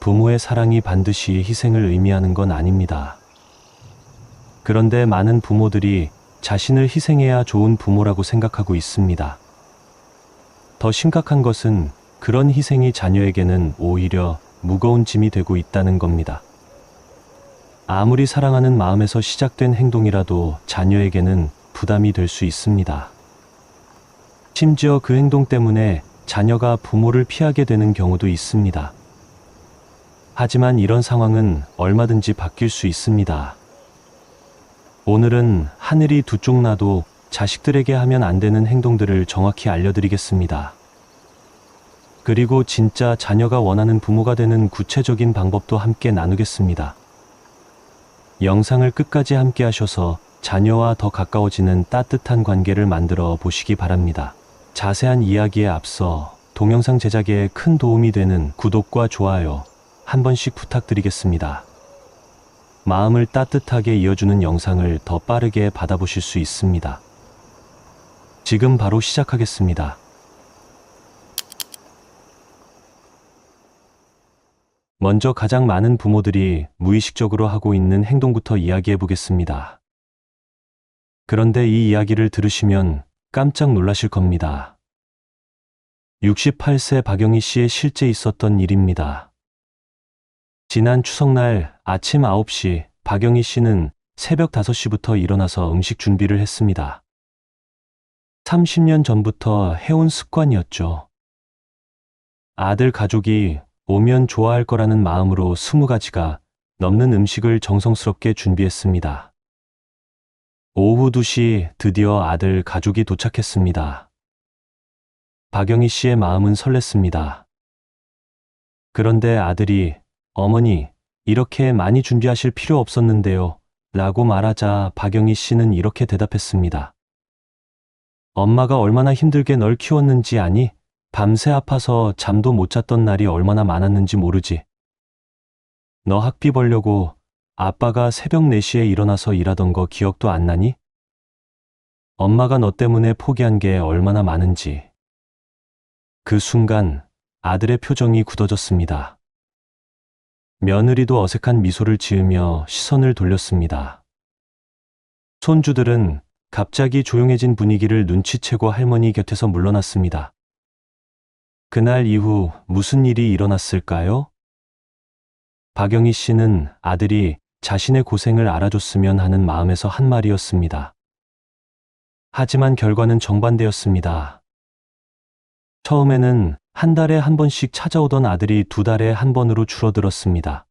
부모의 사랑이 반드시 희생을 의미하는 건 아닙니다. 그런데 많은 부모들이 자신을 희생해야 좋은 부모라고 생각하고 있습니다. 더 심각한 것은 그런 희생이 자녀에게는 오히려 무거운 짐이 되고 있다는 겁니다. 아무리 사랑하는 마음에서 시작된 행동이라도 자녀에게는 부담이 될 수 있습니다. 심지어 그 행동 때문에 자녀가 부모를 피하게 되는 경우도 있습니다. 하지만 이런 상황은 얼마든지 바뀔 수 있습니다. 오늘은 하늘이 두 쪽 나도 자식들에게 하면 안 되는 행동들을 정확히 알려드리겠습니다. 그리고 진짜 자녀가 원하는 부모가 되는 구체적인 방법도 함께 나누겠습니다. 영상을 끝까지 함께 하셔서 자녀와 더 가까워지는 따뜻한 관계를 만들어 보시기 바랍니다. 자세한 이야기에 앞서 동영상 제작에 큰 도움이 되는 구독과 좋아요 한 번씩 부탁드리겠습니다. 마음을 따뜻하게 이어주는 영상을 더 빠르게 받아보실 수 있습니다. 지금 바로 시작하겠습니다. 먼저 가장 많은 부모들이 무의식적으로 하고 있는 행동부터 이야기해 보겠습니다. 그런데 이 이야기를 들으시면 깜짝 놀라실 겁니다. 68세 박영희 씨의 실제 있었던 일입니다. 지난 추석날 아침 9시 박영희 씨는 새벽 5시부터 일어나서 음식 준비를 했습니다. 30년 전부터 해온 습관이었죠. 아들 가족이 오면 좋아할 거라는 마음으로 20가지가 넘는 음식을 정성스럽게 준비했습니다. 오후 2시 드디어 아들 가족이 도착했습니다. 박영희 씨의 마음은 설렜습니다. 그런데 아들이 어머니, 이렇게 많이 준비하실 필요 없었는데요 라고 말하자 박영희 씨는 이렇게 대답했습니다. 엄마가 얼마나 힘들게 널 키웠는지 아니? 밤새 아파서 잠도 못 잤던 날이 얼마나 많았는지 모르지. 너 학비 벌려고 아빠가 새벽 4시에 일어나서 일하던 거 기억도 안 나니? 엄마가 너 때문에 포기한 게 얼마나 많은지. 그 순간 아들의 표정이 굳어졌습니다. 며느리도 어색한 미소를 지으며 시선을 돌렸습니다. 손주들은 갑자기 조용해진 분위기를 눈치채고 할머니 곁에서 물러났습니다. 그날 이후 무슨 일이 일어났을까요? 박영희 씨는 아들이 자신의 고생을 알아줬으면 하는 마음에서 한 말이었습니다. 하지만 결과는 정반대였습니다. 처음에는 한 달에 한 번씩 찾아오던 아들이 2달에 한 번으로 줄어들었습니다.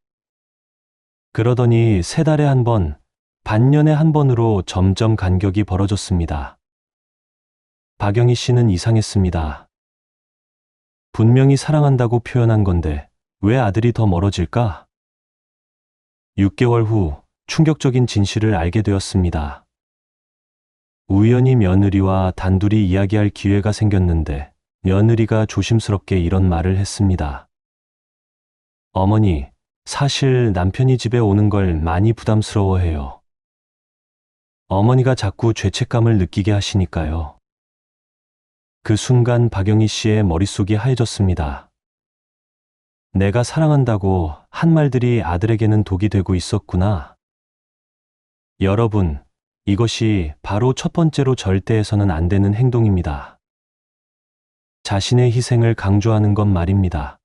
그러더니 3달에 한 번, 반년에 한 번으로 점점 간격이 벌어졌습니다. 박영희 씨는 이상했습니다. 분명히 사랑한다고 표현한 건데 왜 아들이 더 멀어질까? 6개월 후 충격적인 진실을 알게 되었습니다. 우연히 며느리와 단둘이 이야기할 기회가 생겼는데 며느리가 조심스럽게 이런 말을 했습니다. 어머니, 사실 남편이 집에 오는 걸 많이 부담스러워해요. 어머니가 자꾸 죄책감을 느끼게 하시니까요. 그 순간 박영희 씨의 머릿속이 하얘졌습니다. 내가 사랑한다고 한 말들이 아들에게는 독이 되고 있었구나. 여러분, 이것이 바로 첫 번째로 절대 해서는 안 되는 행동입니다. 자신의 희생을 강조하는 것 말입니다.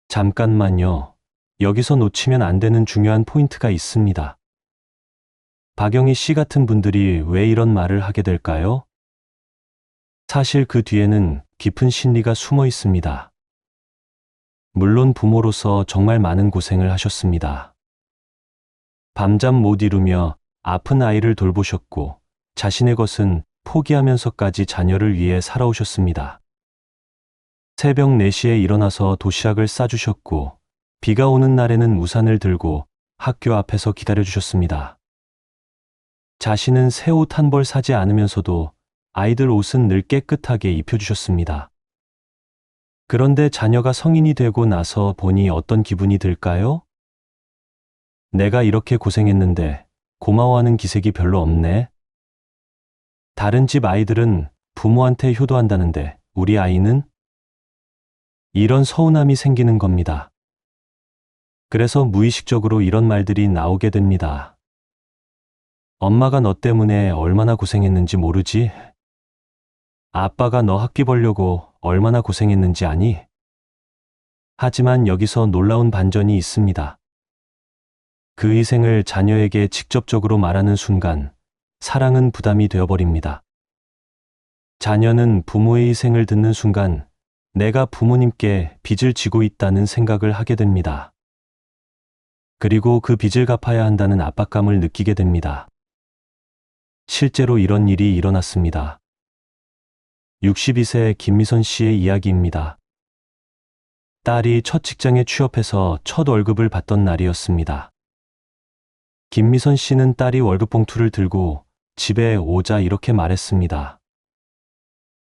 잠깐만요. 여기서 놓치면 안 되는 중요한 포인트가 있습니다. 박영희 씨 같은 분들이 왜 이런 말을 하게 될까요? 사실 그 뒤에는 깊은 심리가 숨어 있습니다. 물론 부모로서 정말 많은 고생을 하셨습니다. 밤잠 못 이루며 아픈 아이를 돌보셨고 자신의 것은 포기하면서까지 자녀를 위해 살아오셨습니다. 새벽 4시에 일어나서 도시락을 싸주셨고 비가 오는 날에는 우산을 들고 학교 앞에서 기다려주셨습니다. 자신은 새 옷 한 벌 사지 않으면서도 아이들 옷은 늘 깨끗하게 입혀주셨습니다. 그런데 자녀가 성인이 되고 나서 보니 어떤 기분이 들까요? 내가 이렇게 고생했는데 고마워하는 기색이 별로 없네. 다른 집 아이들은 부모한테 효도한다는데 우리 아이는? 이런 서운함이 생기는 겁니다. 그래서 무의식적으로 이런 말들이 나오게 됩니다. 엄마가 너 때문에 얼마나 고생했는지 모르지? 아빠가 너 학비 벌려고 얼마나 고생했는지 아니? 하지만 여기서 놀라운 반전이 있습니다. 그 희생을 자녀에게 직접적으로 말하는 순간 사랑은 부담이 되어버립니다. 자녀는 부모의 희생을 듣는 순간 내가 부모님께 빚을 지고 있다는 생각을 하게 됩니다. 그리고 그 빚을 갚아야 한다는 압박감을 느끼게 됩니다. 실제로 이런 일이 일어났습니다. 62세 김미선 씨의 이야기입니다. 딸이 첫 직장에 취업해서 첫 월급을 받던 날이었습니다. 김미선 씨는 딸이 월급 봉투를 들고 집에 오자 이렇게 말했습니다.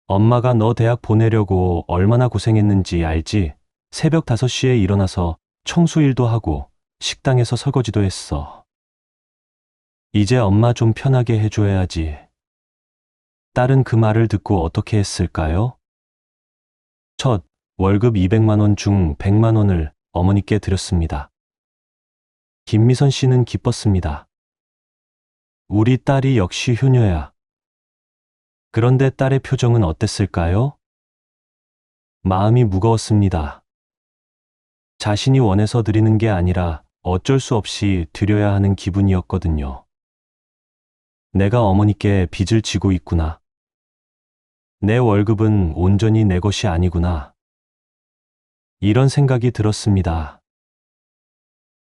엄마가 너 대학 보내려고 얼마나 고생했는지 알지? 새벽 5시에 일어나서 청소일도 하고 식당에서 설거지도 했어. 이제 엄마 좀 편하게 해줘야지. 딸은 그 말을 듣고 어떻게 했을까요? 첫 월급 200만 원 중 100만 원을 어머니께 드렸습니다. 김미선 씨는 기뻤습니다. 우리 딸이 역시 효녀야. 그런데 딸의 표정은 어땠을까요? 마음이 무거웠습니다. 자신이 원해서 드리는 게 아니라 어쩔 수 없이 드려야 하는 기분이었거든요. 내가 어머니께 빚을 지고 있구나. 내 월급은 온전히 내 것이 아니구나. 이런 생각이 들었습니다.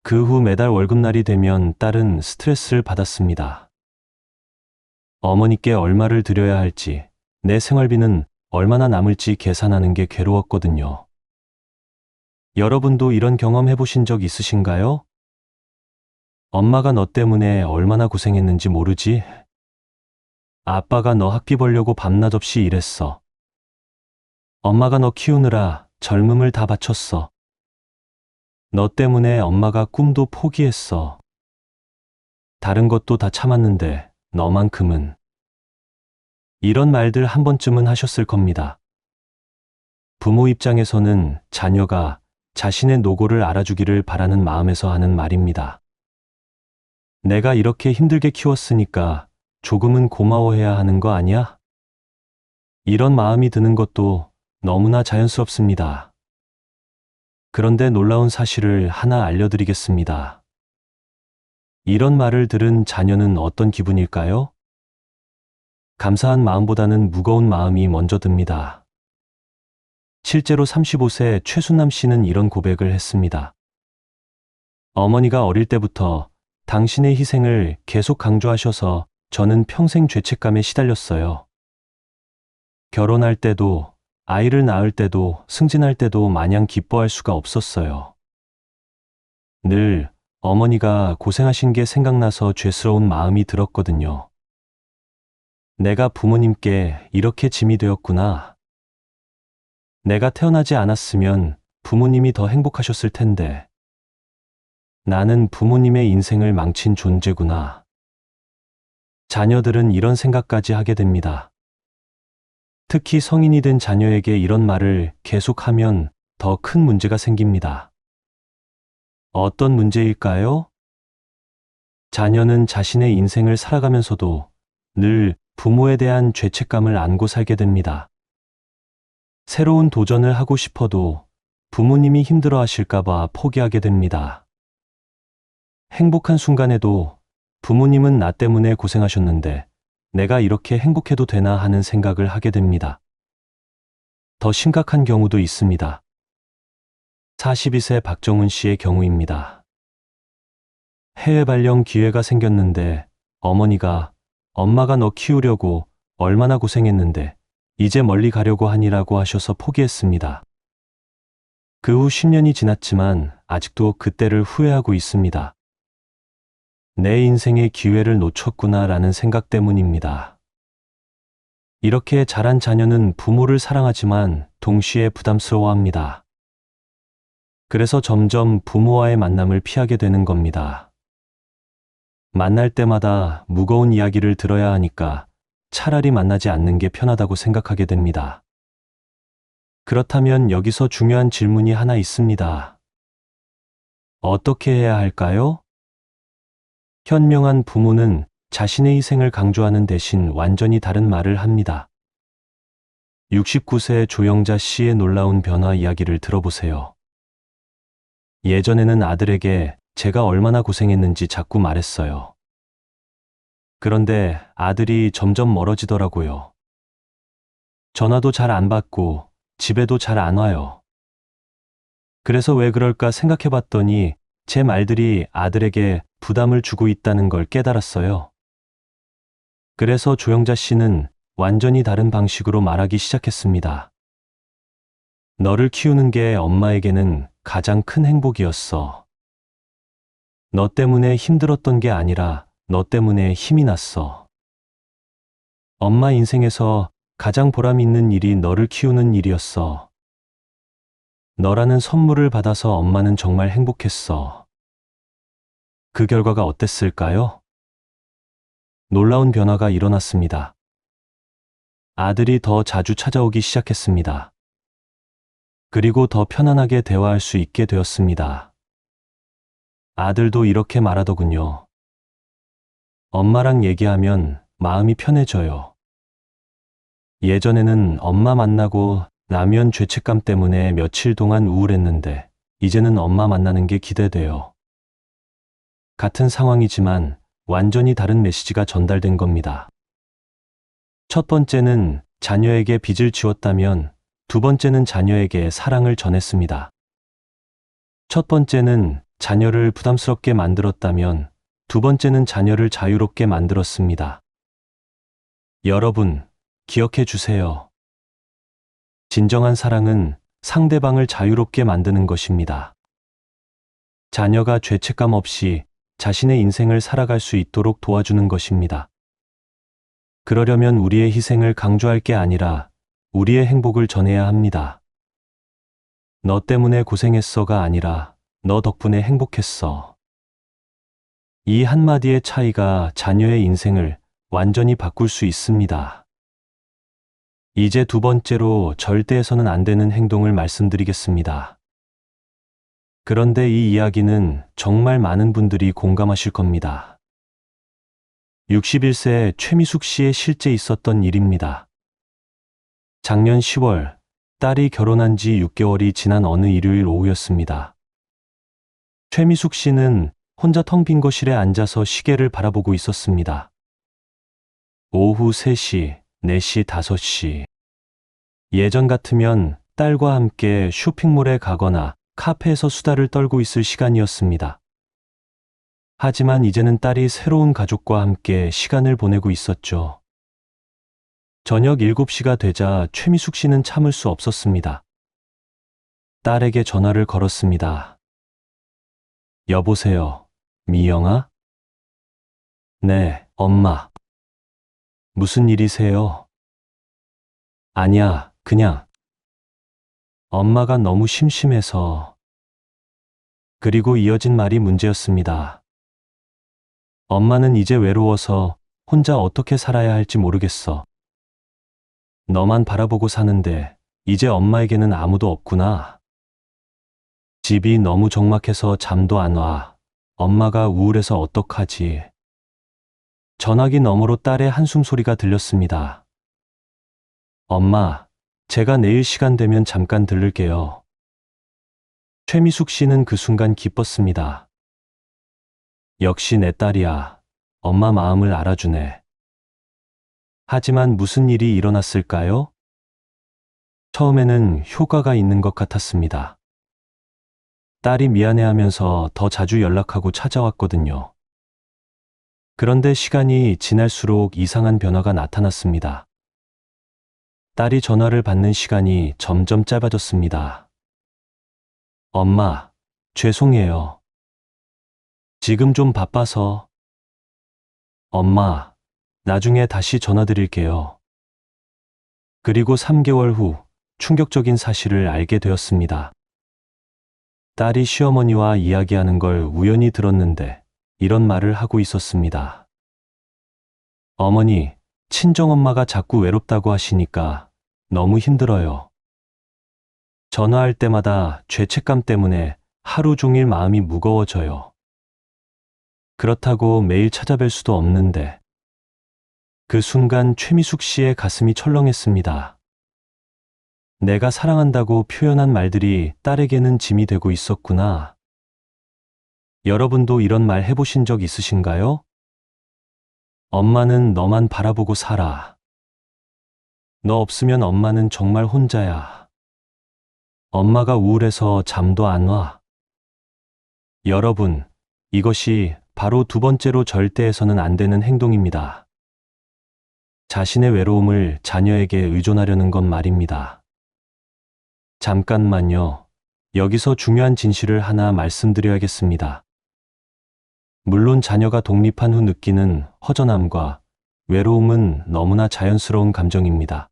그 후 매달 월급날이 되면 딸은 스트레스를 받았습니다. 어머니께 얼마를 드려야 할지, 내 생활비는 얼마나 남을지 계산하는 게 괴로웠거든요. 여러분도 이런 경험 해보신 적 있으신가요? 엄마가 너 때문에 얼마나 고생했는지 모르지? 아빠가 너 학비 벌려고 밤낮 없이 일했어. 엄마가 너 키우느라 젊음을 다 바쳤어. 너 때문에 엄마가 꿈도 포기했어. 다른 것도 다 참았는데 너만큼은. 이런 말들 한 번쯤은 하셨을 겁니다. 부모 입장에서는 자녀가 자신의 노고를 알아주기를 바라는 마음에서 하는 말입니다. 내가 이렇게 힘들게 키웠으니까 조금은 고마워해야 하는 거 아니야? 이런 마음이 드는 것도 너무나 자연스럽습니다. 그런데 놀라운 사실을 하나 알려드리겠습니다. 이런 말을 들은 자녀는 어떤 기분일까요? 감사한 마음보다는 무거운 마음이 먼저 듭니다. 실제로 35세 최순남 씨는 이런 고백을 했습니다. 어머니가 어릴 때부터 당신의 희생을 계속 강조하셔서 저는 평생 죄책감에 시달렸어요. 결혼할 때도, 아이를 낳을 때도, 승진할 때도 마냥 기뻐할 수가 없었어요. 늘 어머니가 고생하신 게 생각나서 죄스러운 마음이 들었거든요. 내가 부모님께 이렇게 짐이 되었구나. 내가 태어나지 않았으면 부모님이 더 행복하셨을 텐데. 나는 부모님의 인생을 망친 존재구나. 자녀들은 이런 생각까지 하게 됩니다. 특히 성인이 된 자녀에게 이런 말을 계속하면 더 큰 문제가 생깁니다. 어떤 문제일까요? 자녀는 자신의 인생을 살아가면서도 늘 부모에 대한 죄책감을 안고 살게 됩니다. 새로운 도전을 하고 싶어도 부모님이 힘들어 하실까봐 포기하게 됩니다. 행복한 순간에도 부모님은 나 때문에 고생하셨는데 내가 이렇게 행복해도 되나 하는 생각을 하게 됩니다. 더 심각한 경우도 있습니다. 42세 박정훈 씨의 경우입니다. 해외 발령 기회가 생겼는데 어머니가 엄마가 너 키우려고 얼마나 고생했는데 이제 멀리 가려고 하니라고 하셔서 포기했습니다. 그 후 10년이 지났지만 아직도 그때를 후회하고 있습니다. 내 인생의 기회를 놓쳤구나라는 생각 때문입니다. 이렇게 자란 자녀는 부모를 사랑하지만 동시에 부담스러워합니다. 그래서 점점 부모와의 만남을 피하게 되는 겁니다. 만날 때마다 무거운 이야기를 들어야 하니까 차라리 만나지 않는 게 편하다고 생각하게 됩니다. 그렇다면 여기서 중요한 질문이 하나 있습니다. 어떻게 해야 할까요? 현명한 부모는 자신의 희생을 강조하는 대신 완전히 다른 말을 합니다. 69세 조영자 씨의 놀라운 변화 이야기를 들어보세요. 예전에는 아들에게 제가 얼마나 고생했는지 자꾸 말했어요. 그런데 아들이 점점 멀어지더라고요. 전화도 잘 안 받고 집에도 잘 안 와요. 그래서 왜 그럴까 생각해 봤더니 제 말들이 아들에게 부담을 주고 있다는 걸 깨달았어요. 그래서 조영자 씨는 완전히 다른 방식으로 말하기 시작했습니다. 너를 키우는 게 엄마에게는 가장 큰 행복이었어. 너 때문에 힘들었던 게 아니라 너 때문에 힘이 났어. 엄마 인생에서 가장 보람 있는 일이 너를 키우는 일이었어. 너라는 선물을 받아서 엄마는 정말 행복했어. 그 결과가 어땠을까요? 놀라운 변화가 일어났습니다. 아들이 더 자주 찾아오기 시작했습니다. 그리고 더 편안하게 대화할 수 있게 되었습니다. 아들도 이렇게 말하더군요. 엄마랑 얘기하면 마음이 편해져요. 예전에는 엄마 만나고 나면 죄책감 때문에 며칠 동안 우울했는데 이제는 엄마 만나는 게 기대돼요. 같은 상황이지만 완전히 다른 메시지가 전달된 겁니다. 첫 번째는 자녀에게 빚을 지웠다면 두 번째는 자녀에게 사랑을 전했습니다. 첫 번째는 자녀를 부담스럽게 만들었다면 두 번째는 자녀를 자유롭게 만들었습니다. 여러분, 기억해 주세요. 진정한 사랑은 상대방을 자유롭게 만드는 것입니다. 자녀가 죄책감 없이 자신의 인생을 살아갈 수 있도록 도와주는 것입니다. 그러려면 우리의 희생을 강조할 게 아니라 우리의 행복을 전해야 합니다. 너 때문에 고생했어가 아니라 너 덕분에 행복했어. 이 한마디의 차이가 자녀의 인생을 완전히 바꿀 수 있습니다. 이제 두 번째로 절대 해서는 안 되는 행동을 말씀드리겠습니다. 그런데 이 이야기는 정말 많은 분들이 공감하실 겁니다. 61세 최미숙 씨의 실제 있었던 일입니다. 작년 10월 딸이 결혼한 지 6개월이 지난 어느 일요일 오후였습니다. 최미숙 씨는 혼자 텅 빈 거실에 앉아서 시계를 바라보고 있었습니다. 오후 3시, 4시, 5시. 예전 같으면 딸과 함께 쇼핑몰에 가거나 카페에서 수다를 떨고 있을 시간이었습니다. 하지만 이제는 딸이 새로운 가족과 함께 시간을 보내고 있었죠. 저녁 7시가 되자 최미숙 씨는 참을 수 없었습니다. 딸에게 전화를 걸었습니다. 여보세요, 미영아? 네, 엄마. 무슨 일이세요? 아니야, 그냥. 엄마가 너무 심심해서. 그리고 이어진 말이 문제였습니다. 엄마는 이제 외로워서 혼자 어떻게 살아야 할지 모르겠어. 너만 바라보고 사는데 이제 엄마에게는 아무도 없구나. 집이 너무 적막해서 잠도 안 와. 엄마가 우울해서 어떡하지? 전화기 너머로 딸의 한숨 소리가 들렸습니다. 엄마, 제가 내일 시간 되면 잠깐 들를게요. 최미숙 씨는 그 순간 기뻤습니다. 역시 내 딸이야. 엄마 마음을 알아주네. 하지만 무슨 일이 일어났을까요? 처음에는 효과가 있는 것 같았습니다. 딸이 미안해하면서 더 자주 연락하고 찾아왔거든요. 그런데 시간이 지날수록 이상한 변화가 나타났습니다. 딸이 전화를 받는 시간이 점점 짧아졌습니다. 엄마, 죄송해요. 지금 좀 바빠서. 엄마, 나중에 다시 전화드릴게요. 그리고 3개월 후 충격적인 사실을 알게 되었습니다. 딸이 시어머니와 이야기하는 걸 우연히 들었는데 이런 말을 하고 있었습니다. 어머니, 친정엄마가 자꾸 외롭다고 하시니까 너무 힘들어요. 전화할 때마다 죄책감 때문에 하루 종일 마음이 무거워져요. 그렇다고 매일 찾아뵐 수도 없는데. 그 순간 최미숙 씨의 가슴이 철렁했습니다. 내가 사랑한다고 표현한 말들이 딸에게는 짐이 되고 있었구나. 여러분도 이런 말 해보신 적 있으신가요? 엄마는 너만 바라보고 살아. 너 없으면 엄마는 정말 혼자야. 엄마가 우울해서 잠도 안 와. 여러분, 이것이 바로 두 번째로 절대 해서는 안 되는 행동입니다. 자신의 외로움을 자녀에게 의존하려는 건 말입니다. 잠깐만요. 여기서 중요한 진실을 하나 말씀드려야겠습니다. 물론 자녀가 독립한 후 느끼는 허전함과 외로움은 너무나 자연스러운 감정입니다.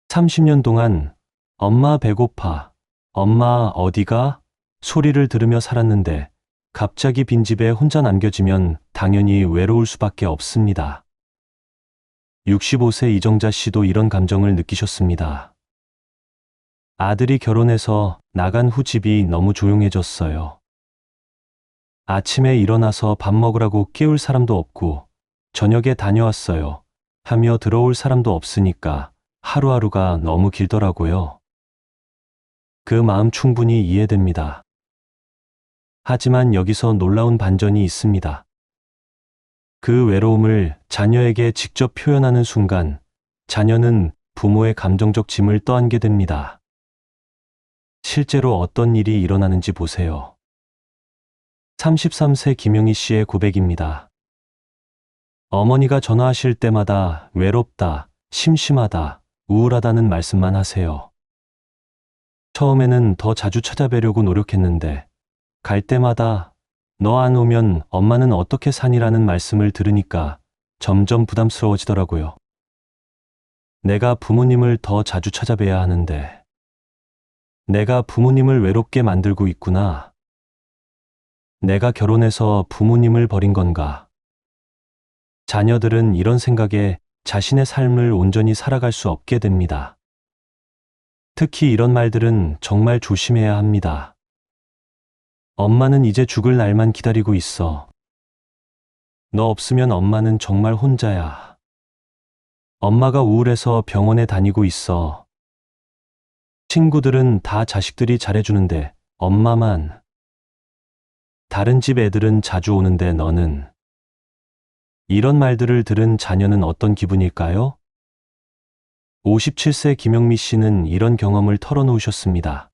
30년 동안 엄마 배고파, 엄마 어디가? 소리를 들으며 살았는데 갑자기 빈집에 혼자 남겨지면 당연히 외로울 수밖에 없습니다. 65세 이정자 씨도 이런 감정을 느끼셨습니다. 아들이 결혼해서 나간 후 집이 너무 조용해졌어요. 아침에 일어나서 밥 먹으라고 깨울 사람도 없고 저녁에 다녀왔어요 하며 들어올 사람도 없으니까 하루하루가 너무 길더라고요. 그 마음 충분히 이해됩니다. 하지만 여기서 놀라운 반전이 있습니다. 그 외로움을 자녀에게 직접 표현하는 순간 자녀는 부모의 감정적 짐을 떠안게 됩니다. 실제로 어떤 일이 일어나는지 보세요. 33세 김용희 씨의 고백입니다. 어머니가 전화하실 때마다 외롭다, 심심하다, 우울하다는 말씀만 하세요. 처음에는 더 자주 찾아뵈려고 노력했는데 갈 때마다 너 안 오면 엄마는 어떻게 사니라는 말씀을 들으니까 점점 부담스러워지더라고요. 내가 부모님을 더 자주 찾아뵈야 하는데 내가 부모님을 외롭게 만들고 있구나. 내가 결혼해서 부모님을 버린 건가? 자녀들은 이런 생각에 자신의 삶을 온전히 살아갈 수 없게 됩니다. 특히 이런 말들은 정말 조심해야 합니다. 엄마는 이제 죽을 날만 기다리고 있어. 너 없으면 엄마는 정말 혼자야. 엄마가 우울해서 병원에 다니고 있어. 친구들은 다 자식들이 잘해주는데 엄마만. 다른 집 애들은 자주 오는데 너는. 이런 말들을 들은 자녀는 어떤 기분일까요? 57세 김영미 씨는 이런 경험을 털어놓으셨습니다.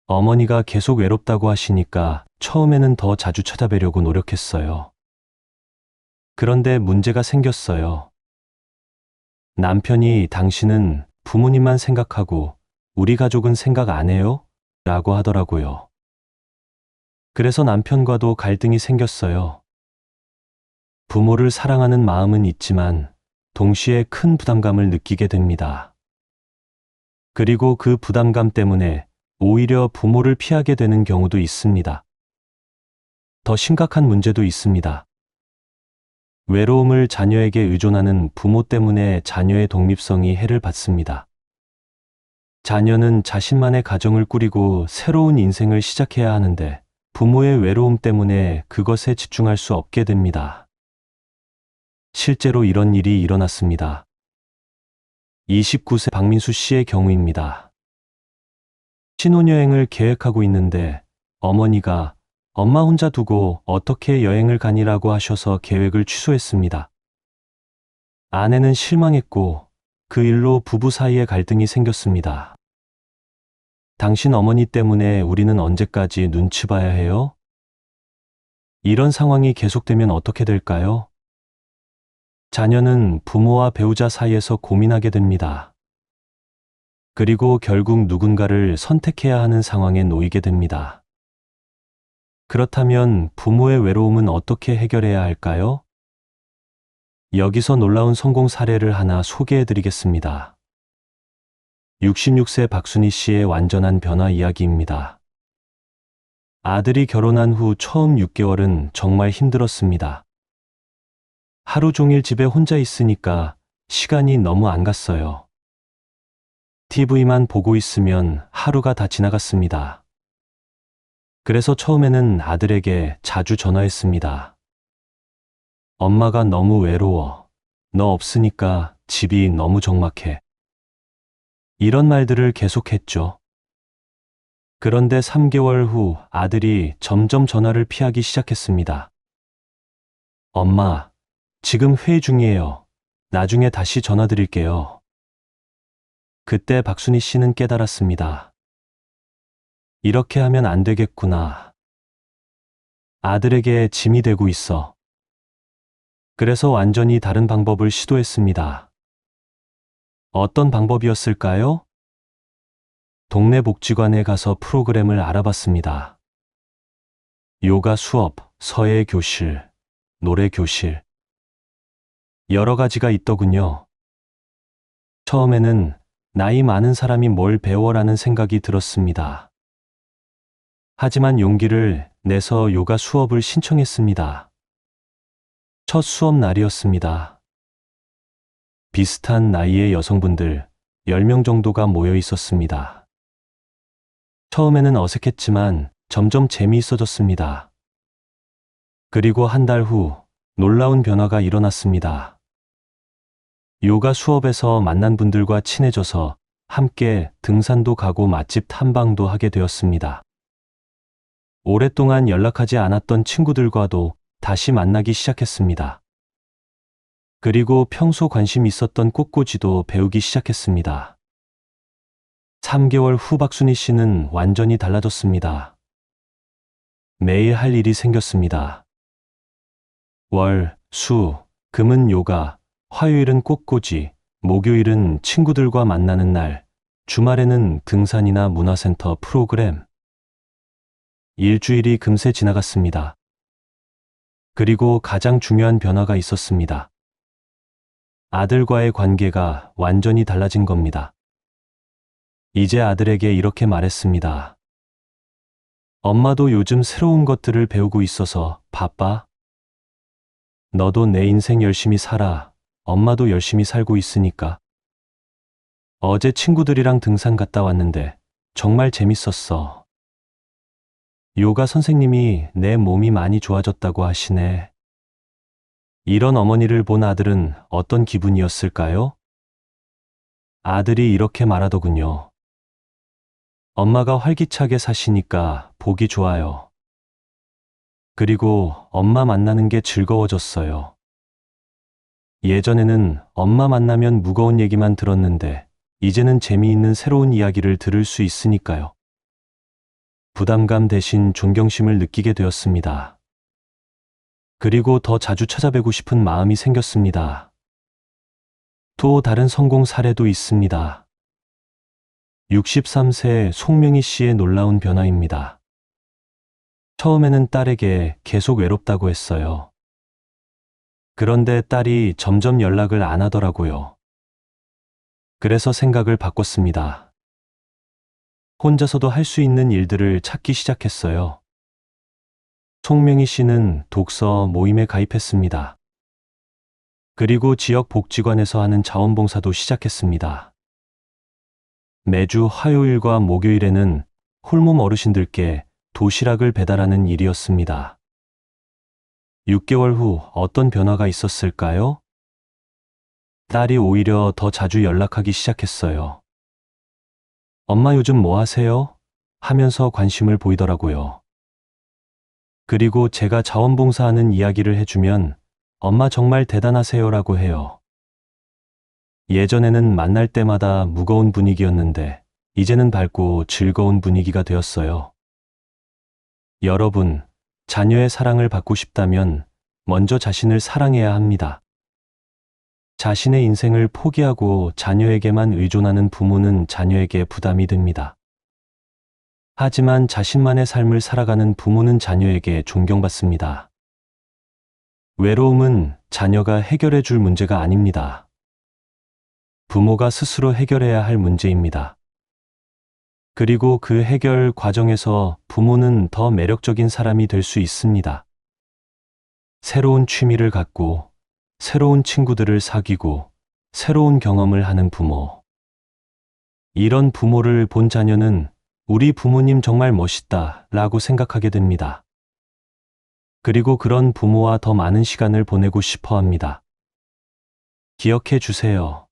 어머니가 계속 외롭다고 하시니까 처음에는 더 자주 찾아뵈려고 노력했어요. 그런데 문제가 생겼어요. 남편이 당신은 부모님만 생각하고 우리 가족은 생각 안 해요? 라고 하더라고요. 그래서 남편과도 갈등이 생겼어요. 부모를 사랑하는 마음은 있지만 동시에 큰 부담감을 느끼게 됩니다. 그리고 그 부담감 때문에 오히려 부모를 피하게 되는 경우도 있습니다. 더 심각한 문제도 있습니다. 외로움을 자녀에게 의존하는 부모 때문에 자녀의 독립성이 해를 받습니다. 자녀는 자신만의 가정을 꾸리고 새로운 인생을 시작해야 하는데 부모의 외로움 때문에 그것에 집중할 수 없게 됩니다. 실제로 이런 일이 일어났습니다. 29세 박민수 씨의 경우입니다. 신혼여행을 계획하고 있는데 어머니가 엄마 혼자 두고 어떻게 여행을 가니라고 하셔서 계획을 취소했습니다. 아내는 실망했고 그 일로 부부 사이에 갈등이 생겼습니다. 당신 어머니 때문에 우리는 언제까지 눈치 봐야 해요? 이런 상황이 계속되면 어떻게 될까요? 자녀는 부모와 배우자 사이에서 고민하게 됩니다. 그리고 결국 누군가를 선택해야 하는 상황에 놓이게 됩니다. 그렇다면 부모의 외로움은 어떻게 해결해야 할까요? 여기서 놀라운 성공 사례를 하나 소개해 드리겠습니다. 66세 박순희 씨의 완전한 변화 이야기입니다. 아들이 결혼한 후 처음 6개월은 정말 힘들었습니다. 하루 종일 집에 혼자 있으니까 시간이 너무 안 갔어요. TV만 보고 있으면 하루가 다 지나갔습니다. 그래서 처음에는 아들에게 자주 전화했습니다. 엄마가 너무 외로워. 너 없으니까 집이 너무 적막해. 이런 말들을 계속했죠. 그런데 3개월 후 아들이 점점 전화를 피하기 시작했습니다. 엄마, 지금 회의 중이에요. 나중에 다시 전화드릴게요. 그때 박순희 씨는 깨달았습니다. 이렇게 하면 안 되겠구나. 아들에게 짐이 되고 있어. 그래서 완전히 다른 방법을 시도했습니다. 어떤 방법이었을까요? 동네 복지관에 가서 프로그램을 알아봤습니다. 요가 수업, 서예 교실, 노래 교실. 여러 가지가 있더군요. 처음에는 나이 많은 사람이 뭘 배워라는 생각이 들었습니다. 하지만 용기를 내서 요가 수업을 신청했습니다. 첫 수업 날이었습니다. 비슷한 나이의 여성분들 10명 정도가 모여 있었습니다. 처음에는 어색했지만 점점 재미있어졌습니다. 그리고 한 달 후 놀라운 변화가 일어났습니다. 요가 수업에서 만난 분들과 친해져서 함께 등산도 가고 맛집 탐방도 하게 되었습니다. 오랫동안 연락하지 않았던 친구들과도 다시 만나기 시작했습니다. 그리고 평소 관심 있었던 꽃꽂이도 배우기 시작했습니다. 3개월 후 박순희 씨는 완전히 달라졌습니다. 매일 할 일이 생겼습니다. 월, 수, 금은 요가, 화요일은 꽃꽂이, 목요일은 친구들과 만나는 날, 주말에는 등산이나 문화센터 프로그램. 일주일이 금세 지나갔습니다. 그리고 가장 중요한 변화가 있었습니다. 아들과의 관계가 완전히 달라진 겁니다. 이제 아들에게 이렇게 말했습니다. 엄마도 요즘 새로운 것들을 배우고 있어서 바빠? 너도 내 인생 열심히 살아. 엄마도 열심히 살고 있으니까. 어제 친구들이랑 등산 갔다 왔는데 정말 재밌었어. 요가 선생님이 내 몸이 많이 좋아졌다고 하시네. 이런 어머니를 본 아들은 어떤 기분이었을까요? 아들이 이렇게 말하더군요. 엄마가 활기차게 사시니까 보기 좋아요. 그리고 엄마 만나는 게 즐거워졌어요. 예전에는 엄마 만나면 무거운 얘기만 들었는데 이제는 재미있는 새로운 이야기를 들을 수 있으니까요. 부담감 대신 존경심을 느끼게 되었습니다. 그리고 더 자주 찾아뵈고 싶은 마음이 생겼습니다. 또 다른 성공 사례도 있습니다. 63세 송명희 씨의 놀라운 변화입니다. 처음에는 딸에게 계속 외롭다고 했어요. 그런데 딸이 점점 연락을 안 하더라고요. 그래서 생각을 바꿨습니다. 혼자서도 할 수 있는 일들을 찾기 시작했어요. 송명희 씨는 독서 모임에 가입했습니다. 그리고 지역 복지관에서 하는 자원봉사도 시작했습니다. 매주 화요일과 목요일에는 홀몸 어르신들께 도시락을 배달하는 일이었습니다. 6개월 후 어떤 변화가 있었을까요? 딸이 오히려 더 자주 연락하기 시작했어요. 엄마 요즘 뭐 하세요? 하면서 관심을 보이더라고요. 그리고 제가 자원봉사하는 이야기를 해주면 엄마 정말 대단하세요라고 해요. 예전에는 만날 때마다 무거운 분위기였는데 이제는 밝고 즐거운 분위기가 되었어요. 여러분, 자녀의 사랑을 받고 싶다면 먼저 자신을 사랑해야 합니다. 자신의 인생을 포기하고 자녀에게만 의존하는 부모는 자녀에게 부담이 됩니다. 하지만 자신만의 삶을 살아가는 부모는 자녀에게 존경받습니다. 외로움은 자녀가 해결해 줄 문제가 아닙니다. 부모가 스스로 해결해야 할 문제입니다. 그리고 그 해결 과정에서 부모는 더 매력적인 사람이 될 수 있습니다. 새로운 취미를 갖고, 새로운 친구들을 사귀고, 새로운 경험을 하는 부모. 이런 부모를 본 자녀는 우리 부모님 정말 멋있다 라고 생각하게 됩니다. 그리고 그런 부모와 더 많은 시간을 보내고 싶어 합니다. 기억해 주세요.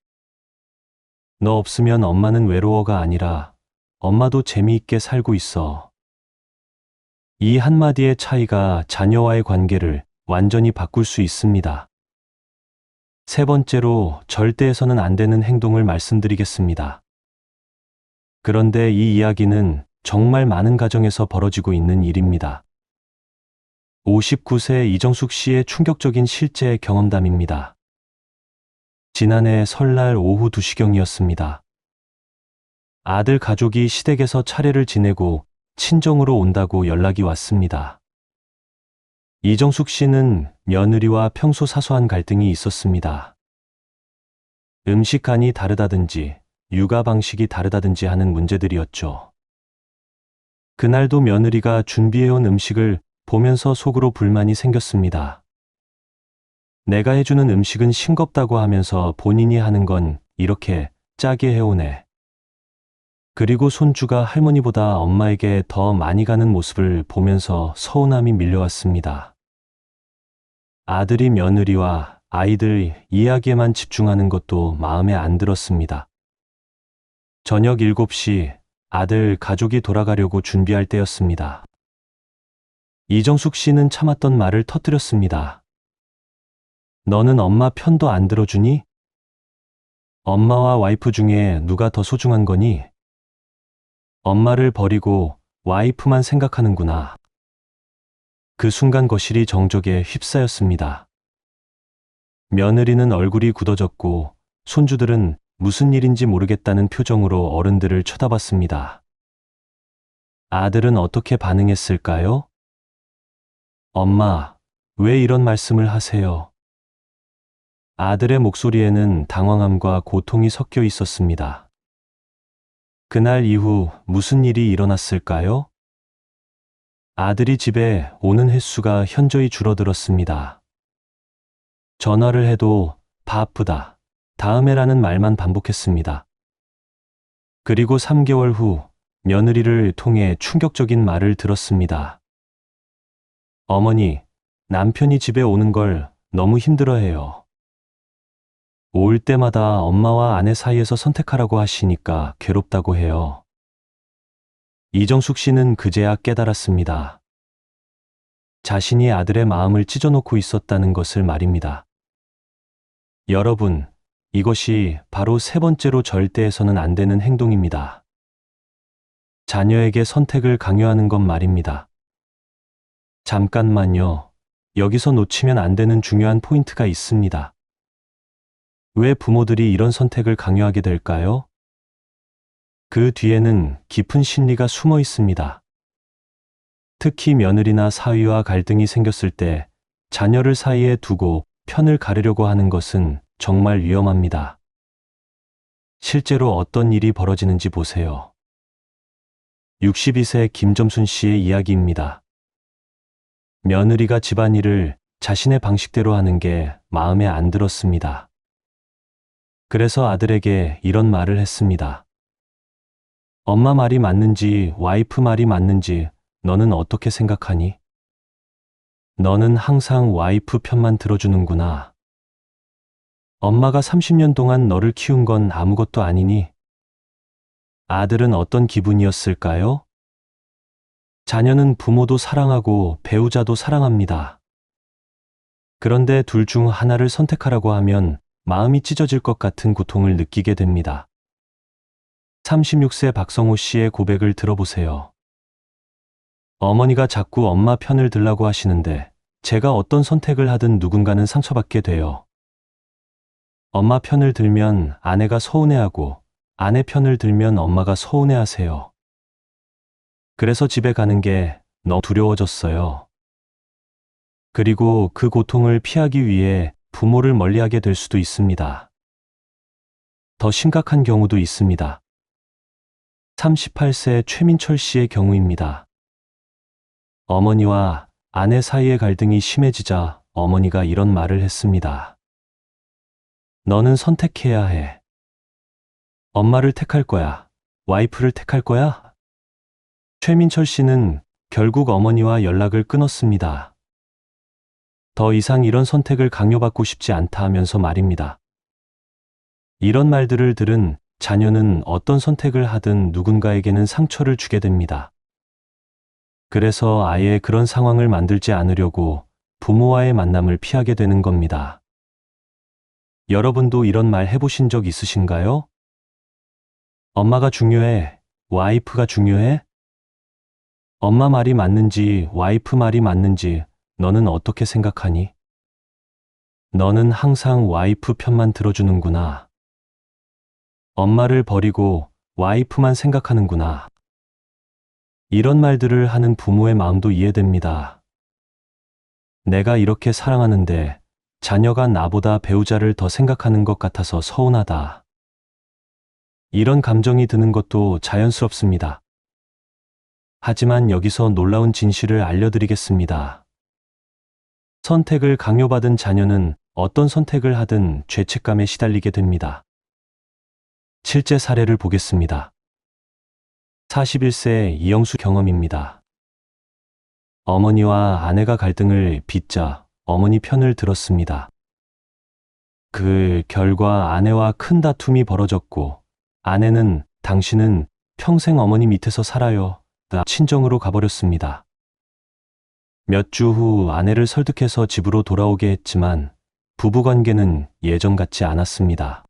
너 없으면 엄마는 외로워가 아니라 엄마도 재미있게 살고 있어. 이 한마디의 차이가 자녀와의 관계를 완전히 바꿀 수 있습니다. 세 번째로 절대 해서는 안 되는 행동을 말씀드리겠습니다. 그런데 이 이야기는 정말 많은 가정에서 벌어지고 있는 일입니다. 59세 이정숙 씨의 충격적인 실제 경험담입니다. 지난해 설날 오후 2시경이었습니다. 아들 가족이 시댁에서 차례를 지내고 친정으로 온다고 연락이 왔습니다. 이정숙 씨는 며느리와 평소 사소한 갈등이 있었습니다. 음식간이 다르다든지 육아 방식이 다르다든지 하는 문제들이었죠. 그날도 며느리가 준비해온 음식을 보면서 속으로 불만이 생겼습니다. 내가 해주는 음식은 싱겁다고 하면서 본인이 하는 건 이렇게 짜게 해오네. 그리고 손주가 할머니보다 엄마에게 더 많이 가는 모습을 보면서 서운함이 밀려왔습니다. 아들이 며느리와 아이들 이야기에만 집중하는 것도 마음에 안 들었습니다. 저녁 7시 아들 가족이 돌아가려고 준비할 때였습니다. 이정숙 씨는 참았던 말을 터뜨렸습니다. 너는 엄마 편도 안 들어주니? 엄마와 와이프 중에 누가 더 소중한 거니? 엄마를 버리고 와이프만 생각하는구나. 그 순간 거실이 정적에 휩싸였습니다. 며느리는 얼굴이 굳어졌고 손주들은 무슨 일인지 모르겠다는 표정으로 어른들을 쳐다봤습니다. 아들은 어떻게 반응했을까요? 엄마, 왜 이런 말씀을 하세요? 아들의 목소리에는 당황함과 고통이 섞여 있었습니다. 그날 이후 무슨 일이 일어났을까요? 아들이 집에 오는 횟수가 현저히 줄어들었습니다. 전화를 해도 바쁘다, 다음에라는 말만 반복했습니다. 그리고 3개월 후 며느리를 통해 충격적인 말을 들었습니다. 어머니, 남편이 집에 오는 걸 너무 힘들어해요. 올 때마다 엄마와 아내 사이에서 선택하라고 하시니까 괴롭다고 해요. 이정숙 씨는 그제야 깨달았습니다. 자신이 아들의 마음을 찢어놓고 있었다는 것을 말입니다. 여러분, 이것이 바로 세 번째로 절대 해서는 안 되는 행동입니다. 자녀에게 선택을 강요하는 것 말입니다. 잠깐만요. 여기서 놓치면 안 되는 중요한 포인트가 있습니다. 왜 부모들이 이런 선택을 강요하게 될까요? 그 뒤에는 깊은 심리가 숨어 있습니다. 특히 며느리나 사위와 갈등이 생겼을 때 자녀를 사이에 두고 편을 가르려고 하는 것은 정말 위험합니다. 실제로 어떤 일이 벌어지는지 보세요. 62세 김점순 씨의 이야기입니다. 며느리가 집안일을 자신의 방식대로 하는 게 마음에 안 들었습니다. 그래서 아들에게 이런 말을 했습니다. 엄마 말이 맞는지 와이프 말이 맞는지 너는 어떻게 생각하니? 너는 항상 와이프 편만 들어주는구나. 엄마가 30년 동안 너를 키운 건 아무것도 아니니? 아들은 어떤 기분이었을까요? 자녀는 부모도 사랑하고 배우자도 사랑합니다. 그런데 둘 중 하나를 선택하라고 하면 마음이 찢어질 것 같은 고통을 느끼게 됩니다. 36세 박성호 씨의 고백을 들어보세요. 어머니가 자꾸 엄마 편을 들라고 하시는데 제가 어떤 선택을 하든 누군가는 상처받게 돼요. 엄마 편을 들면 아내가 서운해하고 아내 편을 들면 엄마가 서운해하세요. 그래서 집에 가는 게 너무 두려워졌어요. 그리고 그 고통을 피하기 위해 부모를 멀리하게 될 수도 있습니다. 더 심각한 경우도 있습니다. 38세 최민철 씨의 경우입니다. 어머니와 아내 사이의 갈등이 심해지자 어머니가 이런 말을 했습니다. 너는 선택해야 해. 엄마를 택할 거야? 와이프를 택할 거야? 최민철 씨는 결국 어머니와 연락을 끊었습니다. 더 이상 이런 선택을 강요받고 싶지 않다 하면서 말입니다. 이런 말들을 들은 자녀는 어떤 선택을 하든 누군가에게는 상처를 주게 됩니다. 그래서 아예 그런 상황을 만들지 않으려고 부모와의 만남을 피하게 되는 겁니다. 여러분도 이런 말 해보신 적 있으신가요? 엄마가 중요해? 와이프가 중요해? 엄마 말이 맞는지 와이프 말이 맞는지 너는 어떻게 생각하니? 너는 항상 와이프 편만 들어주는구나. 엄마를 버리고 와이프만 생각하는구나. 이런 말들을 하는 부모의 마음도 이해됩니다. 내가 이렇게 사랑하는데 자녀가 나보다 배우자를 더 생각하는 것 같아서 서운하다. 이런 감정이 드는 것도 자연스럽습니다. 하지만 여기서 놀라운 진실을 알려드리겠습니다. 선택을 강요받은 자녀는 어떤 선택을 하든 죄책감에 시달리게 됩니다. 실제 사례를 보겠습니다. 41세 이영수 경험입니다. 어머니와 아내가 갈등을 빚자 어머니 편을 들었습니다. 그 결과 아내와 큰 다툼이 벌어졌고 아내는 당신은 평생 어머니 밑에서 살아요. 친정으로 가버렸습니다. 몇 주 후 아내를 설득해서 집으로 돌아오게 했지만 부부관계는 예전 같지 않았습니다.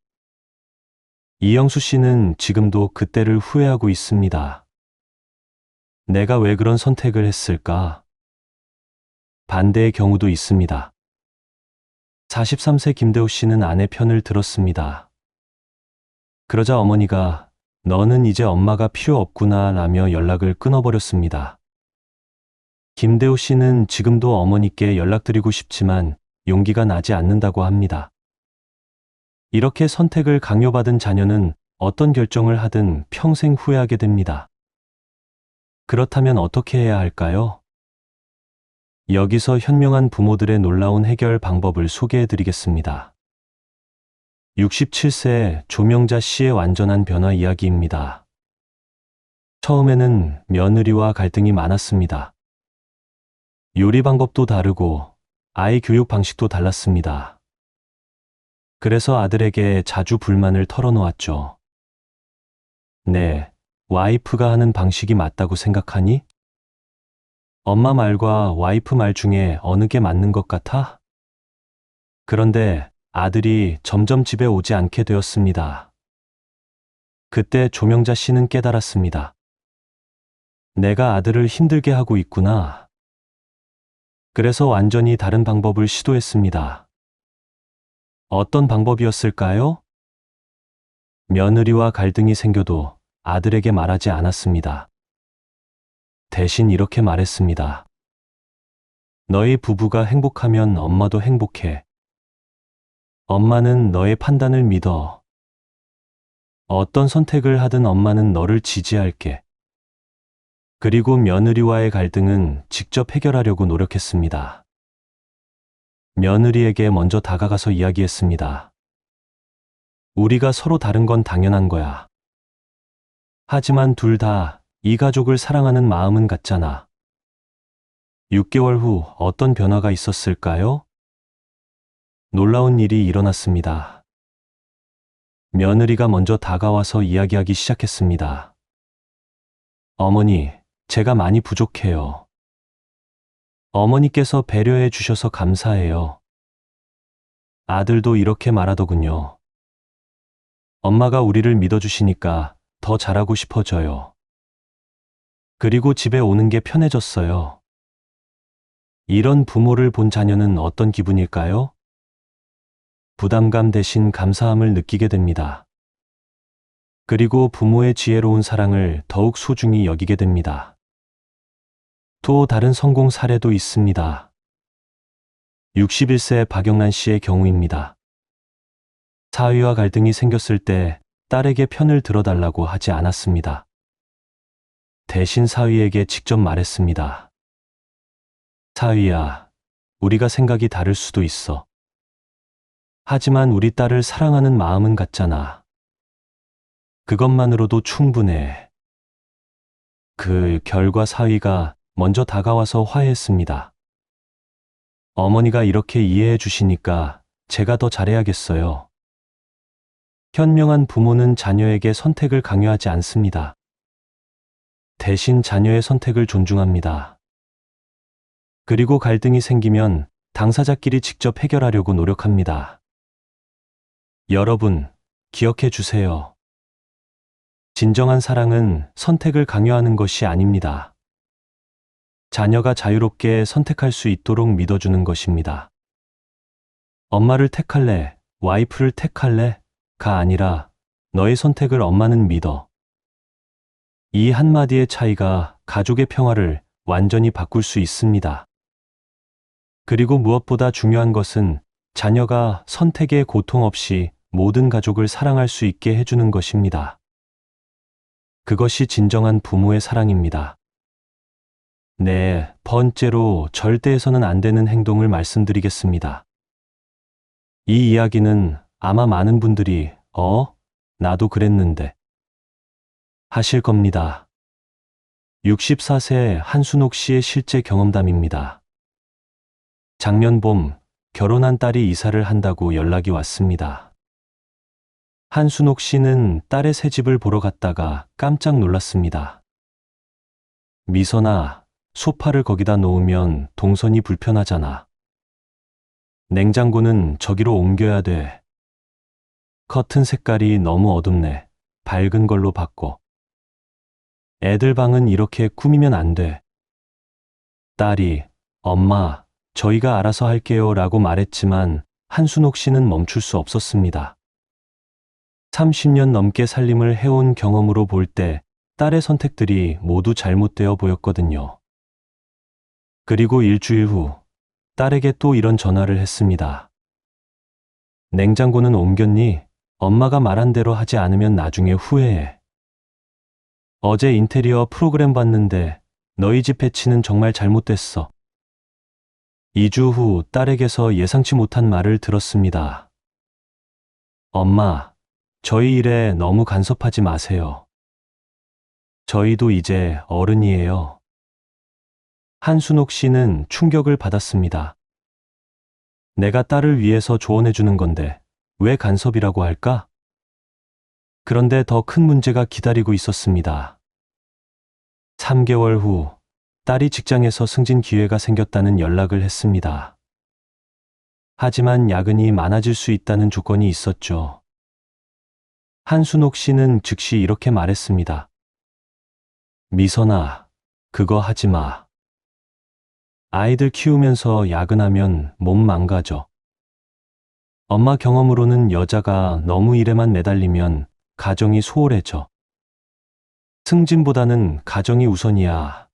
이영수 씨는 지금도 그때를 후회하고 있습니다. 내가 왜 그런 선택을 했을까? 반대의 경우도 있습니다. 43세 김대호 씨는 아내 편을 들었습니다. 그러자 어머니가 너는 이제 엄마가 필요 없구나 라며 연락을 끊어버렸습니다. 김대호 씨는 지금도 어머니께 연락드리고 싶지만 용기가 나지 않는다고 합니다. 이렇게 선택을 강요받은 자녀는 어떤 결정을 하든 평생 후회하게 됩니다. 그렇다면 어떻게 해야 할까요? 여기서 현명한 부모들의 놀라운 해결 방법을 소개해 드리겠습니다. 67세 조명자 씨의 완전한 변화 이야기입니다. 처음에는 며느리와 갈등이 많았습니다. 요리 방법도 다르고 아이 교육 방식도 달랐습니다. 그래서 아들에게 자주 불만을 털어놓았죠. 네, 와이프가 하는 방식이 맞다고 생각하니? 엄마 말과 와이프 말 중에 어느 게 맞는 것 같아? 그런데 아들이 점점 집에 오지 않게 되었습니다. 그때 조명자 씨는 깨달았습니다. 내가 아들을 힘들게 하고 있구나. 그래서 완전히 다른 방법을 시도했습니다. 어떤 방법이었을까요? 며느리와 갈등이 생겨도 아들에게 말하지 않았습니다. 대신 이렇게 말했습니다. 너희 부부가 행복하면 엄마도 행복해. 엄마는 너의 판단을 믿어. 어떤 선택을 하든 엄마는 너를 지지할게. 그리고 며느리와의 갈등은 직접 해결하려고 노력했습니다. 며느리에게 먼저 다가가서 이야기했습니다. 우리가 서로 다른 건 당연한 거야. 하지만 둘 다 이 가족을 사랑하는 마음은 같잖아. 6개월 후 어떤 변화가 있었을까요? 놀라운 일이 일어났습니다. 며느리가 먼저 다가와서 이야기하기 시작했습니다. 어머니, 제가 많이 부족해요. 어머니께서 배려해 주셔서 감사해요. 아들도 이렇게 말하더군요. 엄마가 우리를 믿어주시니까 더 잘하고 싶어져요. 그리고 집에 오는 게 편해졌어요. 이런 부모를 본 자녀는 어떤 기분일까요? 부담감 대신 감사함을 느끼게 됩니다. 그리고 부모의 지혜로운 사랑을 더욱 소중히 여기게 됩니다. 또 다른 성공 사례도 있습니다. 61세 박영란 씨의 경우입니다. 사위와 갈등이 생겼을 때 딸에게 편을 들어달라고 하지 않았습니다. 대신 사위에게 직접 말했습니다. 사위야, 우리가 생각이 다를 수도 있어. 하지만 우리 딸을 사랑하는 마음은 같잖아. 그것만으로도 충분해. 그 결과 사위가 먼저 다가와서 화해했습니다. 어머니가 이렇게 이해해 주시니까 제가 더 잘해야겠어요. 현명한 부모는 자녀에게 선택을 강요하지 않습니다. 대신 자녀의 선택을 존중합니다. 그리고 갈등이 생기면 당사자끼리 직접 해결하려고 노력합니다. 여러분, 기억해 주세요. 진정한 사랑은 선택을 강요하는 것이 아닙니다. 자녀가 자유롭게 선택할 수 있도록 믿어주는 것입니다. 엄마를 택할래, 와이프를 택할래? 가 아니라 너의 선택을 엄마는 믿어. 이 한마디의 차이가 가족의 평화를 완전히 바꿀 수 있습니다. 그리고 무엇보다 중요한 것은 자녀가 선택의 고통 없이 모든 가족을 사랑할 수 있게 해주는 것입니다. 그것이 진정한 부모의 사랑입니다. 네, 번째로 절대 해서는 안 되는 행동을 말씀드리겠습니다. 이 이야기는 아마 많은 분들이 나도 그랬는데 하실 겁니다. 64세 한순옥 씨의 실제 경험담입니다. 작년 봄 결혼한 딸이 이사를 한다고 연락이 왔습니다. 한순옥 씨는 딸의 새 집을 보러 갔다가 깜짝 놀랐습니다. 미선아, 소파를 거기다 놓으면 동선이 불편하잖아. 냉장고는 저기로 옮겨야 돼. 커튼 색깔이 너무 어둡네. 밝은 걸로 바꿔. 애들 방은 이렇게 꾸미면 안 돼. 딸이, 엄마, 저희가 알아서 할게요 라고 말했지만 한순옥 씨는 멈출 수 없었습니다. 30년 넘게 살림을 해온 경험으로 볼 때 딸의 선택들이 모두 잘못되어 보였거든요. 그리고 일주일 후 딸에게 또 이런 전화를 했습니다. 냉장고는 옮겼니? 엄마가 말한 대로 하지 않으면 나중에 후회해. 어제 인테리어 프로그램 봤는데 너희 집 배치는 정말 잘못됐어. 2주 후 딸에게서 예상치 못한 말을 들었습니다. 엄마, 저희 일에 너무 간섭하지 마세요. 저희도 이제 어른이에요. 한순옥 씨는 충격을 받았습니다. 내가 딸을 위해서 조언해 주는 건데 왜 간섭이라고 할까? 그런데 더 큰 문제가 기다리고 있었습니다. 3개월 후 딸이 직장에서 승진 기회가 생겼다는 연락을 했습니다. 하지만 야근이 많아질 수 있다는 조건이 있었죠. 한순옥 씨는 즉시 이렇게 말했습니다. 미선아, 그거 하지 마. 아이들 키우면서 야근하면 몸 망가져. 엄마 경험으로는 여자가 너무 일에만 매달리면 가정이 소홀해져. 승진보다는 가정이 우선이야.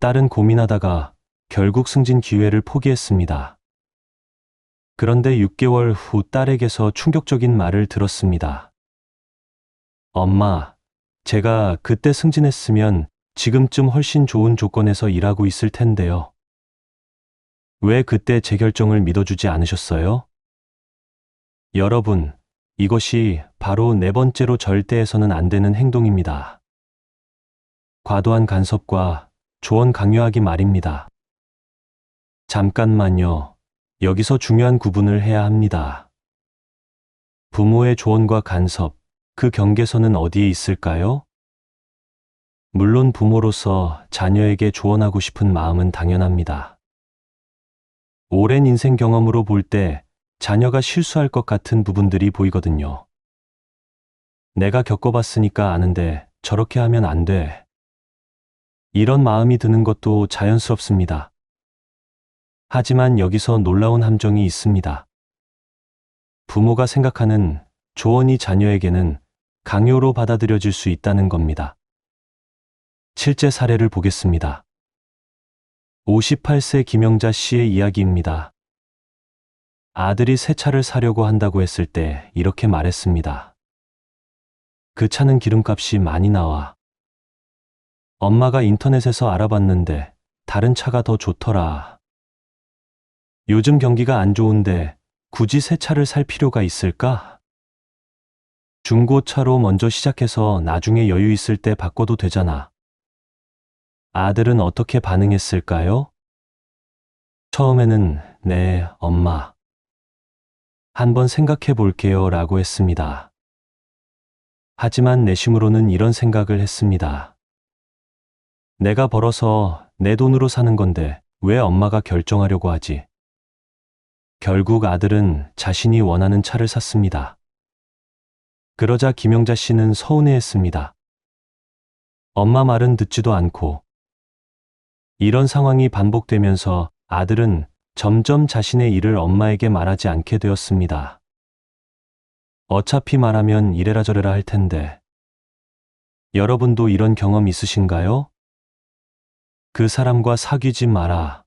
딸은 고민하다가 결국 승진 기회를 포기했습니다. 그런데 6개월 후 딸에게서 충격적인 말을 들었습니다. 엄마, 제가 그때 승진했으면 지금쯤 훨씬 좋은 조건에서 일하고 있을 텐데요. 왜 그때 제 결정을 믿어주지 않으셨어요? 여러분, 이것이 바로 네 번째로 절대 해서는 안 되는 행동입니다. 과도한 간섭과 조언 강요하기 말입니다. 잠깐만요. 여기서 중요한 구분을 해야 합니다. 부모의 조언과 간섭, 그 경계선은 어디에 있을까요? 물론 부모로서 자녀에게 조언하고 싶은 마음은 당연합니다. 오랜 인생 경험으로 볼 때 자녀가 실수할 것 같은 부분들이 보이거든요. 내가 겪어봤으니까 아는데 저렇게 하면 안 돼. 이런 마음이 드는 것도 자연스럽습니다. 하지만 여기서 놀라운 함정이 있습니다. 부모가 생각하는 조언이 자녀에게는 강요로 받아들여질 수 있다는 겁니다. 실제 사례를 보겠습니다. 58세 김영자 씨의 이야기입니다. 아들이 새 차를 사려고 한다고 했을 때 이렇게 말했습니다. 그 차는 기름값이 많이 나와. 엄마가 인터넷에서 알아봤는데 다른 차가 더 좋더라. 요즘 경기가 안 좋은데 굳이 새 차를 살 필요가 있을까? 중고차로 먼저 시작해서 나중에 여유 있을 때 바꿔도 되잖아. 아들은 어떻게 반응했을까요? 처음에는 네, 엄마. 한번 생각해 볼게요 라고 했습니다. 하지만 내심으로는 이런 생각을 했습니다. 내가 벌어서 내 돈으로 사는 건데 왜 엄마가 결정하려고 하지? 결국 아들은 자신이 원하는 차를 샀습니다. 그러자 김영자 씨는 서운해했습니다. 엄마 말은 듣지도 않고. 이런 상황이 반복되면서 아들은 점점 자신의 일을 엄마에게 말하지 않게 되었습니다. 어차피 말하면 이래라 저래라 할 텐데. 여러분도 이런 경험 있으신가요? 그 사람과 사귀지 마라.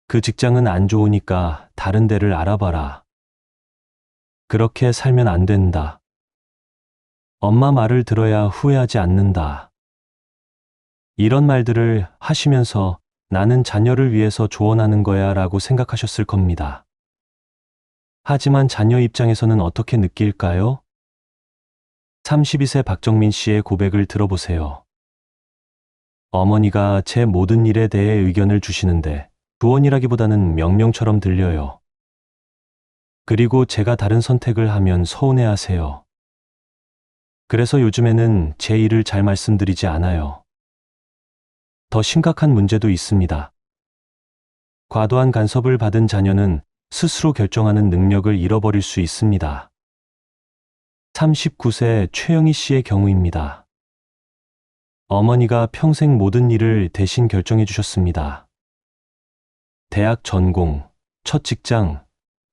그 직장은 안 좋으니까 다른 데를 알아봐라. 그렇게 살면 안 된다. 엄마 말을 들어야 후회하지 않는다. 이런 말들을 하시면서 나는 자녀를 위해서 조언하는 거야 라고 생각하셨을 겁니다. 하지만 자녀 입장에서는 어떻게 느낄까요? 32세 박정민 씨의 고백을 들어보세요. 어머니가 제 모든 일에 대해 의견을 주시는데 조언이라기보다는 명령처럼 들려요. 그리고 제가 다른 선택을 하면 서운해하세요. 그래서 요즘에는 제 일을 잘 말씀드리지 않아요. 더 심각한 문제도 있습니다. 과도한 간섭을 받은 자녀는 스스로 결정하는 능력을 잃어버릴 수 있습니다. 39세 최영희 씨의 경우입니다. 어머니가 평생 모든 일을 대신 결정해 주셨습니다. 대학 전공, 첫 직장,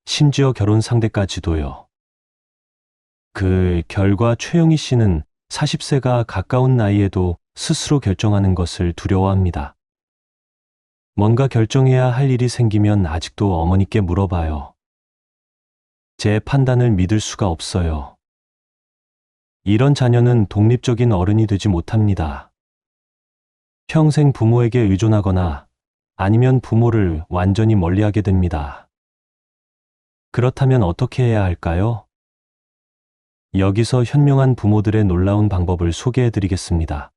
심지어 결혼 상대까지도요. 그 결과 최영희 씨는 40세가 가까운 나이에도 스스로 결정하는 것을 두려워합니다. 뭔가 결정해야 할 일이 생기면 아직도 어머니께 물어봐요. 제 판단을 믿을 수가 없어요. 이런 자녀는 독립적인 어른이 되지 못합니다. 평생 부모에게 의존하거나 아니면 부모를 완전히 멀리하게 됩니다. 그렇다면 어떻게 해야 할까요? 여기서 현명한 부모들의 놀라운 방법을 소개해 드리겠습니다.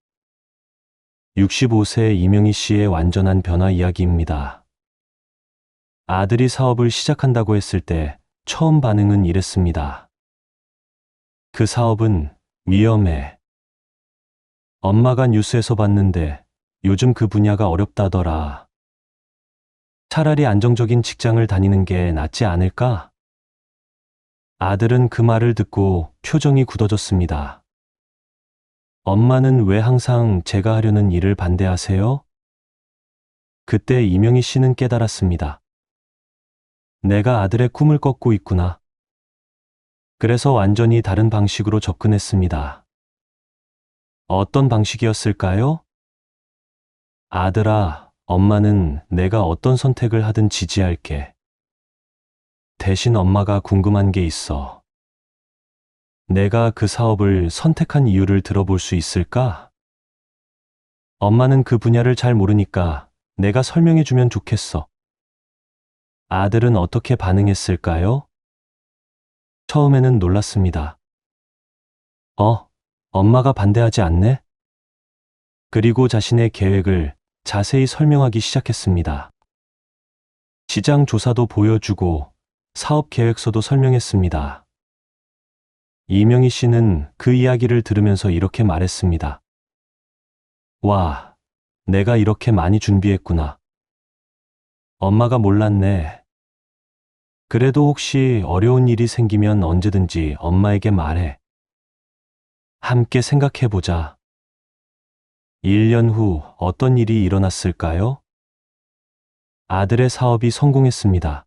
65세 이명희 씨의 완전한 변화 이야기입니다. 아들이 사업을 시작한다고 했을 때 처음 반응은 이랬습니다. 그 사업은 위험해. 엄마가 뉴스에서 봤는데 요즘 그 분야가 어렵다더라. 차라리 안정적인 직장을 다니는 게 낫지 않을까? 아들은 그 말을 듣고 표정이 굳어졌습니다. 엄마는 왜 항상 제가 하려는 일을 반대하세요? 그때 이명희 씨는 깨달았습니다. 내가 아들의 꿈을 꺾고 있구나. 그래서 완전히 다른 방식으로 접근했습니다. 어떤 방식이었을까요? 아들아, 엄마는 내가 어떤 선택을 하든 지지할게. 대신 엄마가 궁금한 게 있어. 내가 그 사업을 선택한 이유를 들어볼 수 있을까? 엄마는 그 분야를 잘 모르니까 내가 설명해 주면 좋겠어. 아들은 어떻게 반응했을까요? 처음에는 놀랐습니다. 엄마가 반대하지 않네? 그리고 자신의 계획을 자세히 설명하기 시작했습니다. 시장 조사도 보여주고 사업 계획서도 설명했습니다. 이명희 씨는 그 이야기를 들으면서 이렇게 말했습니다. 와, 내가 이렇게 많이 준비했구나. 엄마가 몰랐네. 그래도 혹시 어려운 일이 생기면 언제든지 엄마에게 말해. 함께 생각해보자. 1년 후 어떤 일이 일어났을까요? 아들의 사업이 성공했습니다.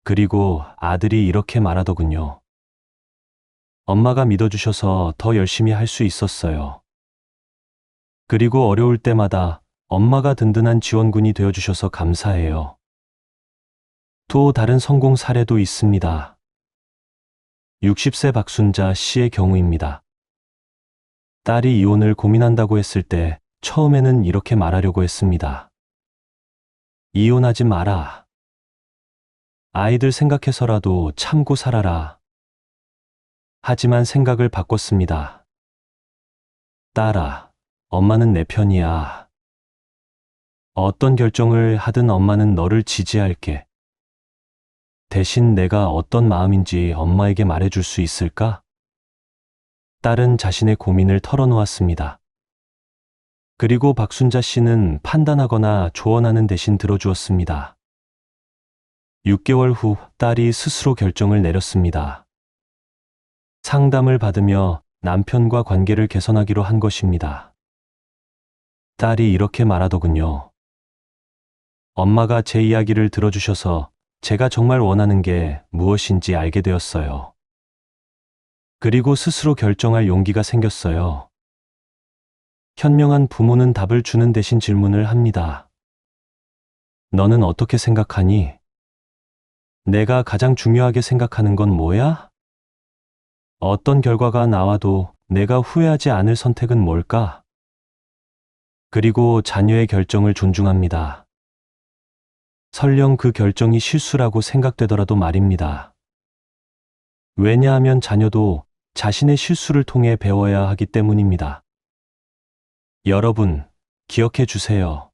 그리고 아들이 이렇게 말하더군요. 엄마가 믿어주셔서 더 열심히 할 수 있었어요. 그리고 어려울 때마다 엄마가 든든한 지원군이 되어주셔서 감사해요. 또 다른 성공 사례도 있습니다. 60세 박순자 씨의 경우입니다. 딸이 이혼을 고민한다고 했을 때 처음에는 이렇게 말하려고 했습니다. 이혼하지 마라. 아이들 생각해서라도 참고 살아라. 하지만 생각을 바꿨습니다. 딸아, 엄마는 내 편이야. 어떤 결정을 하든 엄마는 너를 지지할게. 대신 내가 어떤 마음인지 엄마에게 말해줄 수 있을까? 딸은 자신의 고민을 털어놓았습니다. 그리고 박순자 씨는 판단하거나 조언하는 대신 들어주었습니다. 6개월 후 딸이 스스로 결정을 내렸습니다. 상담을 받으며 남편과 관계를 개선하기로 한 것입니다. 딸이 이렇게 말하더군요. 엄마가 제 이야기를 들어주셔서 제가 정말 원하는 게 무엇인지 알게 되었어요. 그리고 스스로 결정할 용기가 생겼어요. 현명한 부모는 답을 주는 대신 질문을 합니다. 너는 어떻게 생각하니? 내가 가장 중요하게 생각하는 건 뭐야? 어떤 결과가 나와도 내가 후회하지 않을 선택은 뭘까? 그리고 자녀의 결정을 존중합니다. 설령 그 결정이 실수라고 생각되더라도 말입니다. 왜냐하면 자녀도 자신의 실수를 통해 배워야 하기 때문입니다. 여러분, 기억해 주세요.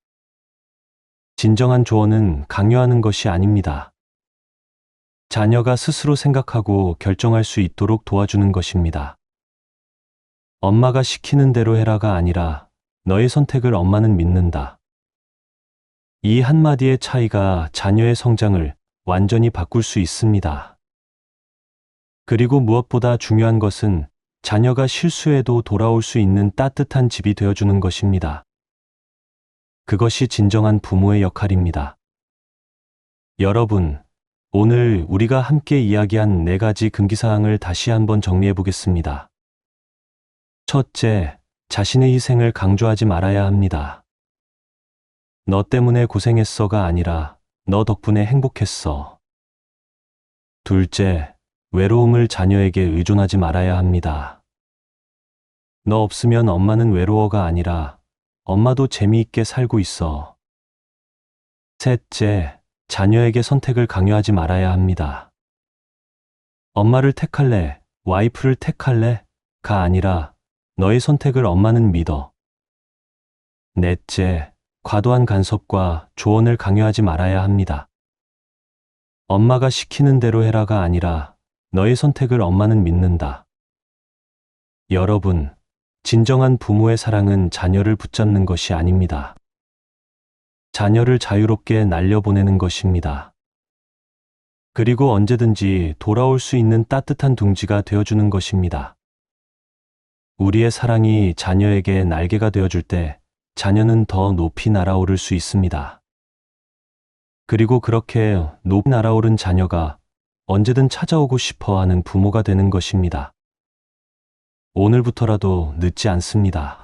진정한 조언은 강요하는 것이 아닙니다. 자녀가 스스로 생각하고 결정할 수 있도록 도와주는 것입니다. 엄마가 시키는 대로 해라가 아니라 너의 선택을 엄마는 믿는다. 이 한마디의 차이가 자녀의 성장을 완전히 바꿀 수 있습니다. 그리고 무엇보다 중요한 것은 자녀가 실수해도 돌아올 수 있는 따뜻한 집이 되어주는 것입니다. 그것이 진정한 부모의 역할입니다. 여러분, 오늘 우리가 함께 이야기한 4가지 금기사항을 다시 한번 정리해 보겠습니다. 첫째, 자신의 희생을 강조하지 말아야 합니다. 너 때문에 고생했어가 아니라 너 덕분에 행복했어. 둘째, 외로움을 자녀에게 의존하지 말아야 합니다. 너 없으면 엄마는 외로워가 아니라 엄마도 재미있게 살고 있어. 셋째, 자녀에게 선택을 강요하지 말아야 합니다. 엄마를 택할래, 와이프를 택할래?가 아니라 너의 선택을 엄마는 믿어. 넷째, 과도한 간섭과 조언을 강요하지 말아야 합니다. 엄마가 시키는 대로 해라가 아니라 너의 선택을 엄마는 믿는다. 여러분, 진정한 부모의 사랑은 자녀를 붙잡는 것이 아닙니다. 자녀를 자유롭게 날려보내는 것입니다. 그리고 언제든지 돌아올 수 있는 따뜻한 둥지가 되어주는 것입니다. 우리의 사랑이 자녀에게 날개가 되어줄 때 자녀는 더 높이 날아오를 수 있습니다. 그리고 그렇게 높이 날아오른 자녀가 언제든 찾아오고 싶어 하는 부모가 되는 것입니다. 오늘부터라도 늦지 않습니다.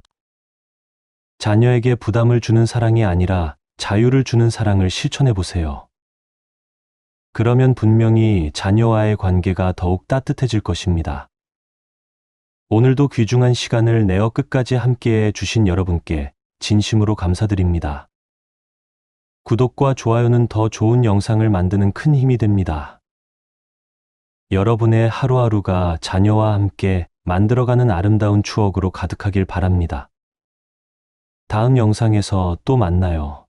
자녀에게 부담을 주는 사랑이 아니라 자유를 주는 사랑을 실천해 보세요. 그러면 분명히 자녀와의 관계가 더욱 따뜻해질 것입니다. 오늘도 귀중한 시간을 내어 끝까지 함께해 주신 여러분께 진심으로 감사드립니다. 구독과 좋아요는 더 좋은 영상을 만드는 큰 힘이 됩니다. 여러분의 하루하루가 자녀와 함께 만들어가는 아름다운 추억으로 가득하길 바랍니다. 다음 영상에서 또 만나요.